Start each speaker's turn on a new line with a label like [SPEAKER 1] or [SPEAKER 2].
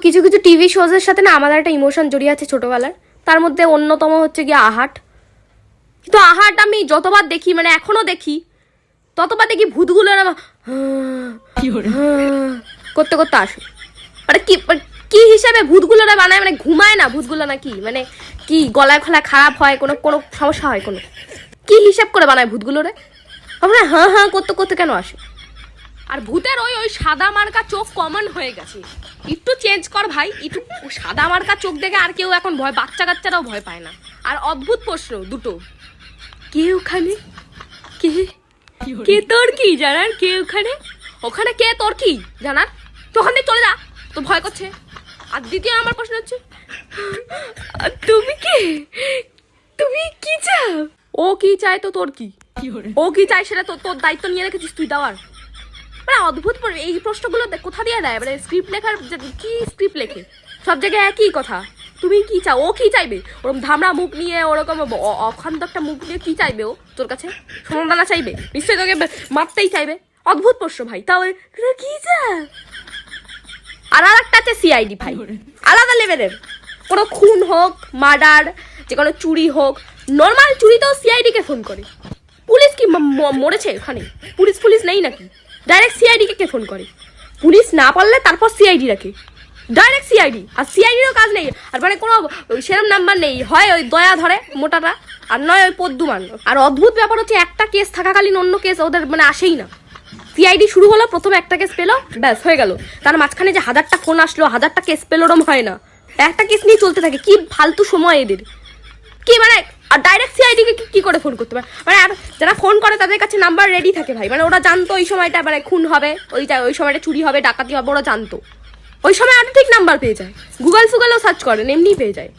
[SPEAKER 1] কিছু কিছু টিভি শোজের সাথে না আমাদের একটা ইমোশন জড়িয়ে আছে ছোটবেলার। তার মধ্যে অন্যতম হচ্ছে গিয়ে আহাট। কিন্তু আহাট আমি যতবার দেখি, মানে এখনো দেখি, ততবার দেখি ভূতগুলো না করতে করতে আসে। মানে কি হিসাবে ভূতগুলোরা বানায়, মানে ঘুমায় না ভূতগুলো নাকি, মানে কি গলায় খোলা খারাপ হয়, কোনো কোনো সমস্যা হয়, কোনো কি হিসাব করে বানায় ভূতগুলোরে? আমরা হ্যাঁ হ্যাঁ করতে করতে কেন আসে? আর ভূতের ওই ওই সাদা মার্কা চোখ কমন হয়ে গেছে, একটু চেঞ্জ কর ভাই। একটু সাদা মার্কা চোখ দেখে আর কেউ এখন ভয়, বাচ্চা কাচ্চারাও ভয় পায় না। আর অদ্ভুত প্রশ্ন দুটো, কে ওখানে, কে কে তোর কি জানার, কে ওখানে, ওখানে কে তোর কি জানার, তো ওখানে চলে যা, তো ভয় করছে। আর দ্বিতীয় আমার প্রশ্ন হচ্ছে, তুমি কে, তুমি কি চাও, ও কি চায় তো তোর কি, ও কি চায় সেটা তো তোর দায়িত্ব নিয়ে রেখেছিস তুই দেওয়ার। মানে অদ্ভুত এই প্রশ্নগুলো কোথা দিয়ে দেয়, মানে স্ক্রিপ্ট লেখার কি স্ক্রিপ্ট লেখে, সব জায়গায় একই কথা। তুমি কি চাও, ও কি চাইবে, ওরকম ধামড়া মুখ নিয়ে, ওরকম অখান্ত একটা মুখ নিয়ে কি চাইবে ও তোর কাছে? সমাধানা চাইবে নিশ্চয়ই, তোকে মারতেই চাইবে। অদ্ভুত প্রশ্ন ভাই। তাও কি চা। আর একটা আছে সিআইডি ভাই, আলাদা লেভেলের। কোনো খুন হোক, মার্ডার, যে কোনো চুরি হোক, নর্মাল চুরিতেও সিআইডি কে ফোন করে। পুলিশ কি মরেছে ওখানে? পুলিশ নেই নাকি? ডাইরেক্ট সিআইডি কে ফোন করে। পুলিশ না পারলে তারপর সিআইডি রাখে, ডাইরেক্ট সিআইডি। আর সিআইডিরও কাজ নেই, আর মানে কোনো সেরম নাম্বার নেই, হয় ওই দয়া ধরে মোটাটা, আর নয় ওই পদ্মুমান। আর অদ্ভুত ব্যাপার হচ্ছে, একটা কেস থাকাকালীন অন্য কেস ওদের মানে আসেই না। সিআইডি শুরু হলো, প্রথমে একটা কেস পেলো, ব্যাস হয়ে গেল। তার মাঝখানে যে 1000টা ফোন আসলো, 1000টা কেস পেলো, ওরম হয় না। একটা কেস নিয়ে চলতে থাকে। কি ফালতু সময় এদের, কি মানে। আর ডাইরেক্ট সিআইডি কে কি করে ফোন করতে পারে? মানে আর যারা ফোন করে তাদের কাছে নাম্বার রেডি থাকে ভাই। মানে ওরা জানতো ওই সময়টা মানে খুন হবে, ওই সময়টা চুরি হবে, ডাকাতি হবে, ওরা জানতো। ওই সময় অটো ঠিক নাম্বার পেয়ে যায়, গুগল ফুগলও সার্চ করেন, এমনি পেয়ে যায়।